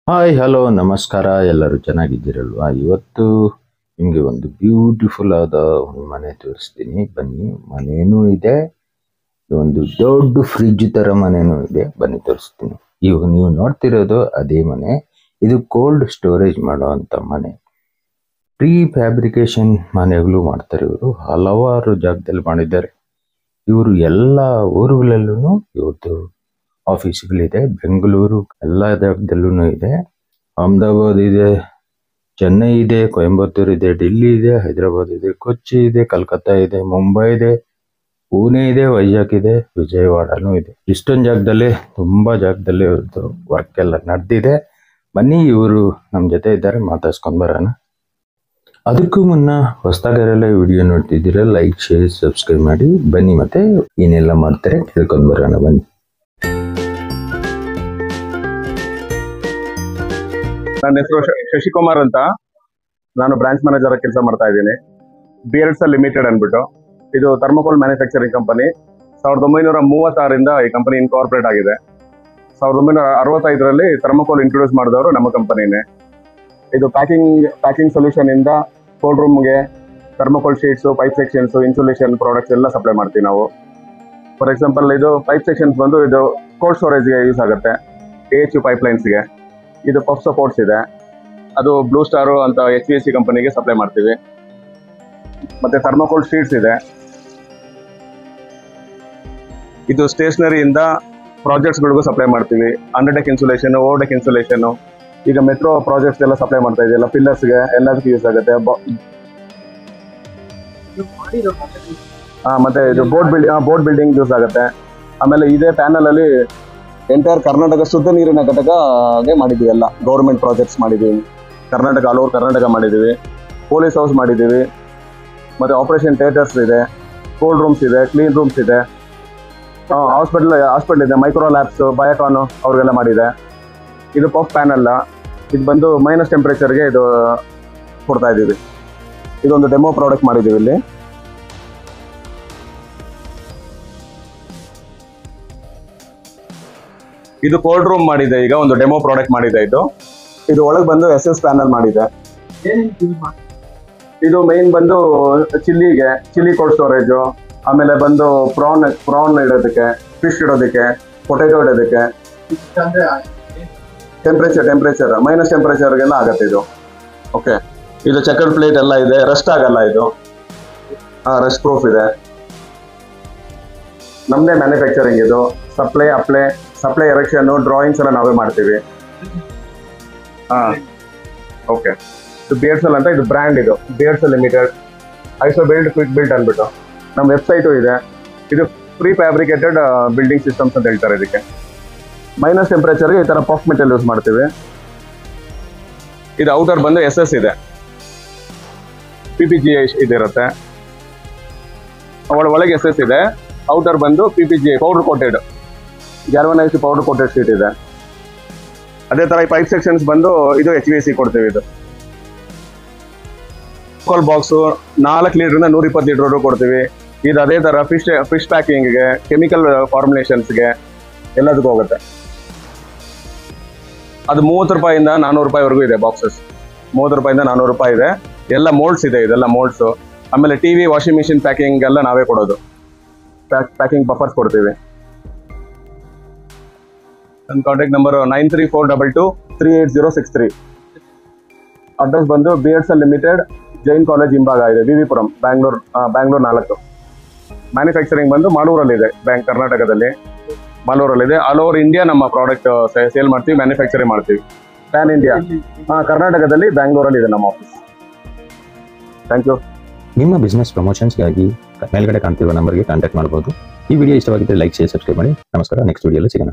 Hi hello ನಮಸ್ಕಾರ, ಎಲ್ಲರೂ ಚೆನ್ನಾಗಿದ್ದೀರಲ್ವಾ? ಇವತ್ತು ನಿಮಗೆ ಒಂದು ಬ್ಯೂಟಿಫುಲ್ ಆದ ಒಂದು ಮನೆ ತೋರಿಸ್ತೀನಿ, ಬನ್ನಿ. ಮನೇನೂ ಇದೆ, ಒಂದು ದೊಡ್ಡ ಫ್ರಿಡ್ಜ್ ತರ ಮನೇನೂ ಇದೆ, ಬನ್ನಿ ತೋರಿಸ್ತೀನಿ. ಇವಾಗ ನೀವು ನೋಡ್ತಿರೋದು ಅದೇ ಮನೆ. ಇದು ಕೋಲ್ಡ್ ಸ್ಟೋರೇಜ್ ಮಾಡುವಂತ ಮನೆ. ಪ್ರೀ ಫ್ಯಾಬ್ರಿಕೇಶನ್ ಮನೆಗಳು ಮಾಡ್ತಾರೆ ಇವರು, ಹಲವಾರು ಜಾಗದಲ್ಲಿ ಮಾಡಿದ್ದಾರೆ. ಇವರು ಎಲ್ಲ ಊರುಗಳಲ್ಲೂ ಇವ್ರದ್ದು ಆಫೀಸ್ಗಳಿದೆ. ಬೆಂಗಳೂರು ಎಲ್ಲ ಜಾಗದಲ್ಲೂ ಇದೆ. ಅಹಮದಾಬಾದ್ ಇದೆ, ಚೆನ್ನೈ ಇದೆ, ಕೊಯಂಬತ್ತೂರ್ ಇದೆ, ಡೆಲ್ಲಿ ಇದೆ, ಹೈದರಾಬಾದ್ ಇದೆ, ಕೊಚ್ಚಿ ಇದೆ, ಕಲ್ಕತ್ತಾ ಇದೆ, ಮುಂಬೈ ಇದೆ, ಪುಣೆ ಇದೆ, ವೈಜಾಗ್ ಇದೆ, ವಿಜಯವಾಡನೂ ಇದೆ. ಇಷ್ಟೊಂದು ಜಾಗದಲ್ಲಿ, ತುಂಬಾ ಜಾಗದಲ್ಲಿ ಇವ್ರದ್ದು ವರ್ಕ್ ಎಲ್ಲ ನಡೆದಿದೆ. ಬನ್ನಿ, ಇವರು ನಮ್ಮ ಜೊತೆ ಇದ್ದಾರೆ, ಮಾತಾಡ್ಸ್ಕೊಂಡ್ ಬರೋಣ. ಅದಕ್ಕೂ ಮುನ್ನ ಹೊಸದಾಗರೆಲ್ಲ ವಿಡಿಯೋ ನೋಡ್ತಿದ್ದೀರಾ, ಲೈಕ್, ಶೇರ್, ಸಬ್ಸ್ಕ್ರೈಬ್ ಮಾಡಿ. ಬನ್ನಿ, ಮತ್ತೆ ಏನೆಲ್ಲ ಮಾಡ್ತಾರೆ ತಿಳ್ಕೊಂಡ್ ಬರೋಣ, ಬನ್ನಿ. ನನ್ನ ಹೆಸರು ಶಶಿಕುಮಾರ್ ಅಂತ. ನಾನು ಬ್ರಾಂಚ್ ಮ್ಯಾನೇಜರ್ ಕೆಲಸ ಮಾಡ್ತಾ ಇದ್ದೀನಿ. ಬಿಯರ್ಡ್ಸ್ ಲಿಮಿಟೆಡ್ ಅಂದ್ಬಿಟ್ಟು ಇದು ಥರ್ಮೋಕೋಲ್ ಮ್ಯಾನುಫ್ಯಾಕ್ಚರಿಂಗ್ ಕಂಪನಿ. 1936ರಿಂದ ಈ ಕಂಪನಿ ಇನ್ಕಾರ್ಪೊರೇಟ್ ಆಗಿದೆ. 1965ರಲ್ಲಿ ಥರ್ಮೋಕೋಲ್ ಇಂಟ್ರೊಡ್ಯೂಸ್ ಮಾಡಿದವರು ನಮ್ಮ ಕಂಪನಿನೇ. ಇದು ಪ್ಯಾಕಿಂಗ್ ಸೊಲ್ಯೂಷನ್ ಇಂದ ಕೋಲ್ಡ್ ರೂಮ್ಗೆ thermocol sheets, pipe sections, insulation products ಎಲ್ಲ ಸಪ್ಲೈ ಮಾಡ್ತೀವಿ ನಾವು. ಫಾರ್ ಎಕ್ಸಾಂಪಲ್, ಇದು ಪೈಪ್ ಸೆಕ್ಷನ್ಸ್ ಬಂದು ಇದು ಕೋಲ್ಡ್ ಸ್ಟೋರೇಜ್ಗೆ ಯೂಸ್ ಆಗುತ್ತೆ. AHU ಪೈಪ್ಲೈನ್ಸ್ಗೆ. ಇದು ಪಫ್ ಸಪೋರ್ಟ್ಸ್ ಇದೆ, ಅದು ಬ್ಲೂ ಸ್ಟಾರ್ ಅಂತ HVAC ಕಂಪನಿಗೆ ಸಪ್ಲೈ ಮಾಡ್ತೀವಿ. ಮತ್ತೆ ಥರ್ಮೋಕೋಲ್ ಶೀಟ್ಸ್ ಇದೆ. ಇದು ಸ್ಟೇಷನರಿಯಿಂದ ಪ್ರಾಜೆಕ್ಟ್ಸ್ಗಳಿಗೂ ಸಪ್ಲೈ ಮಾಡ್ತೀವಿ. ಅಂಡರ್ಡೆಕ್ ಇನ್ಸುಲೇಷನ್, ಓವರ್ಡೆಕ್ ಇನ್ಸುಲೇಷನ್, ಈಗ ಮೆಟ್ರೋ ಪ್ರಾಜೆಕ್ಟ್ಸ್ ಎಲ್ಲ ಸಪ್ಲೈ ಮಾಡ್ತಾ ಇದೆಯಲ್ಲ, ಪಿಲ್ಲರ್ಸ್ಗೆ ಎಲ್ಲದಕ್ಕೂ ಯೂಸ್ ಆಗುತ್ತೆ. ಮತ್ತೆ ಇದು ಬೋರ್ಡ್ ಬಿಲ್ಡಿಂಗ್ ಯೂಸ್ ಆಗುತ್ತೆ. ಆಮೇಲೆ ಇದೇ ಪ್ಯಾನಲ್ ಅಲ್ಲಿ ಎಂಟೈರ್ ಕರ್ನಾಟಕ ಶುದ್ಧ ನೀರಿನ ಘಟಕಗೆ ಮಾಡಿದ್ದೀವಿ. ಎಲ್ಲ ಗೌರ್ಮೆಂಟ್ ಪ್ರಾಜೆಕ್ಟ್ಸ್ ಮಾಡಿದ್ದೀವಿ. ಕರ್ನಾಟಕ, ಆಲ್ ಓವರ್ ಕರ್ನಾಟಕ ಮಾಡಿದ್ದೀವಿ. ಪೊಲೀಸ್ ಹೌಸ್ ಮಾಡಿದ್ದೀವಿ. ಮತ್ತು ಆಪರೇಷನ್ ಥಿಯೇಟರ್ಸ್ ಇದೆ, ಕೋಲ್ಡ್ ರೂಮ್ಸ್ ಇದೆ, ಕ್ಲೀನ್ ರೂಮ್ಸ್ ಇದೆ, ಹಾಸ್ಪಿಟಲ್ ಇದೆ, ಮೈಕ್ರೋ ಲ್ಯಾಬ್ಸ್, ಬಯೋಕಾನು ಅವ್ರಿಗೆಲ್ಲ ಮಾಡಿದೆ. ಇದು ಪಫ್ ಪ್ಯಾನಲ್. ಇದು ಬಂದು ಮೈನಸ್ ಟೆಂಪ್ರೇಚರ್ಗೆ ಇದು ಕೊಡ್ತಾ ಇದ್ದೀವಿ. ಇದೊಂದು ಡೆಮೋ ಪ್ರಾಡಕ್ಟ್ ಮಾಡಿದ್ದೀವಿ ಇಲ್ಲಿ. ಇದು ಕೋಲ್ಡ್ ರೂಮ್ ಮಾಡಿದೆ, ಈಗ ಒಂದು ಡೆಮೋ ಪ್ರಾಡಕ್ಟ್ ಮಾಡಿದೆ. ಇದು ಒಳಗೆ ಬಂದು SS ಪ್ಯಾನಲ್ ಮಾಡಿದೆ. ಇದು ಮೈನ್ ಬಂದು ಚಿಲ್ಲಿ ಕೋಲ್ಡ್ ಸ್ಟೋರೇಜು, ಆಮೇಲೆ ಬಂದು ಪ್ರಾನ್ ಇಡೋದಕ್ಕೆ, ಫಿಶ್ ಇಡೋದಕ್ಕೆ, ಪೊಟೆಟೊ ಇಡೋದಕ್ಕೆ. ಟೆಂಪ್ರೇಚರ್ ಮೈನಸ್ ಟೆಂಪ್ರೇಚರ್ಗೆಲ್ಲ ಆಗತ್ತೆ ಇದು. ಓಕೆ, ಇದು ಚೆಕರ್ಡ್ ಪ್ಲೇಟ್ ಎಲ್ಲ ಇದೆ, ರಸ್ಟ್ ಆಗಲ್ಲ ಇದು. ರಸ್ಟ್ ಪ್ರೂಫ್ ಇದೆ. ನಮ್ಮದೇ ಮ್ಯಾನುಫ್ಯಾಕ್ಚರಿಂಗ್ ಇದು. ಸಪ್ಲೈ ಎರೆಕ್ಷನ್, ಡ್ರಾಯಿಂಗ್ಸ್ ಎಲ್ಲ ನಾವೇ ಮಾಡ್ತೀವಿ. ಓಕೆ, ಇದು ಬಿಯರ್ಡ್ಸಲ್ ಅಂತ, ಇದು ಬ್ರ್ಯಾಂಡ್. ಇದು beards limited, iso build, quick build ಅಂದ್ಬಿಟ್ಟು ನಮ್ಮ ವೆಬ್ಸೈಟು ಇದೆ. ಇದು ಪ್ರೀ ಫ್ಯಾಬ್ರಿಕೇಟೆಡ್ ಬಿಲ್ಡಿಂಗ್ ಸಿಸ್ಟಮ್ಸ್ ಅಂತ ಹೇಳ್ತಾರೆ ಇದಕ್ಕೆ. ಮೈನಸ್ ಟೆಂಪ್ರೇಚರ್ಗೆ ಈ ಥರ ಪಫ್ ಮೆಟಲ್ ಯೂಸ್ ಮಾಡ್ತೀವಿ. ಇದು ಔಟರ್ ಬಂದು SS ಇದೆ, PPGA ಇದಿರುತ್ತೆ. ಒಳಗೆ SS ಇದೆ. ಔಟರ್ ಬಂದು PPGA powder coated, galvanised powder coated sheet ಇದೆ. ಅದೇ ತರ ಈ ಪೈಪ್ ಸೆಕ್ಷನ್ಸ್ ಬಂದು ಇದು HVAC ಕೊಡ್ತೀವಿ. ಇದು ಕೋಲ್ ಬಾಕ್ಸು 4 ಲೀಟರ್ನ 120 ಲೀಟರ್ ಕೊಡ್ತೀವಿ. ಇದು ಅದೇ ತರ ಫಿಶ್ ಪ್ಯಾಕಿಂಗ್ಗೆ, ಕೆಮಿಕಲ್ ಫಾರ್ಮುಲೇಷನ್ಸ್ಗೆ ಎಲ್ಲದಕ್ಕೂ ಹೋಗುತ್ತೆ. ಅದು 30 ರೂಪಾಯಿಂದ 400 ರೂಪಾಯಿವರೆಗೂ ಇದೆ ಬಾಕ್ಸಸ್. 30 ರೂಪಾಯಿಂದ 400 ರೂಪಾಯಿ ಇದೆ. ಎಲ್ಲ ಮೋಲ್ಡ್ಸ್ ಇದೆ, ಇದೆಲ್ಲ ಮೋಲ್ಡ್ಸು. ಆಮೇಲೆ TV, ವಾಷಿಂಗ್ ಮಿಷಿನ್ ಪ್ಯಾಕಿಂಗ್ ಎಲ್ಲ ನಾವೇ ಕೊಡೋದು. ಪ್ಯಾಕಿಂಗ್ ಬಫರ್ಸ್ ಕೊಡ್ತೀವಿ. ನನ್ನ ಕಾಂಟ್ಯಾಕ್ಟ್ ನಂಬರ್ 9342238063. ಅಡ್ರೆಸ್ ಬಂದು ಬಿಯರ್ಡ್ಸ್ ಲಿಮಿಟೆಡ್, ಜೈನ್ ಕಾಲೇಜ್ ಹಿಂಭಾಗ ಇದೆ, ವಿವಿಪುರಂ, ಬ್ಯಾಂಗ್ಳೂರ್ 4. ಮ್ಯಾನುಫ್ಯಾಕ್ಚರಿಂಗ್ ಬಂದು ಮಾಲೂರಲ್ಲಿದೆ, ಕರ್ನಾಟಕದಲ್ಲಿ ಮಾಲೂರಲ್ಲಿದೆ. ಆಲ್ ಓವರ್ ಇಂಡಿಯಾ ನಮ್ಮ ಪ್ರಾಡಕ್ಟ್ ಸೇಲ್ ಮಾಡ್ತೀವಿ, ಮ್ಯಾನುಫ್ಯಾಕ್ಚರಿಂಗ್ ಮಾಡ್ತೀವಿ. ಪ್ಯಾನ್ ಇಂಡಿಯಾ, ಕರ್ನಾಟಕದಲ್ಲಿ ಬ್ಯಾಂಗ್ಳೂರಲ್ಲಿ ಇದೆ ನಮ್ಮ ಆಫೀಸ್. Thank you. ನಿಮ್ಮ ಬಿಸ್ನೆಸ್ ಪ್ರಮೋಷನ್ಸ್ಗಾಗಿ ಮೇಲ್ಗಡೆ ಕಾಣ್ತಿರುವ ನಂಬರ್ಗೆ ಕಾಂಟ್ಯಾಕ್ಟ್ ಮಾಡಬಹುದು. ಈ ವಿಡಿಯೋ ಇಷ್ಟವಾಗಿದ್ದರೆ ಲೈಕ್, ಶೇರ್, ಸಬ್ಸ್ಕ್ರೈಬ್ ಮಾಡಿ. ನಮಸ್ಕಾರ, ನೆಕ್ಸ್ಟ್ ವಿಡಿಯೋಲಿ ಸಿಗೋಣ.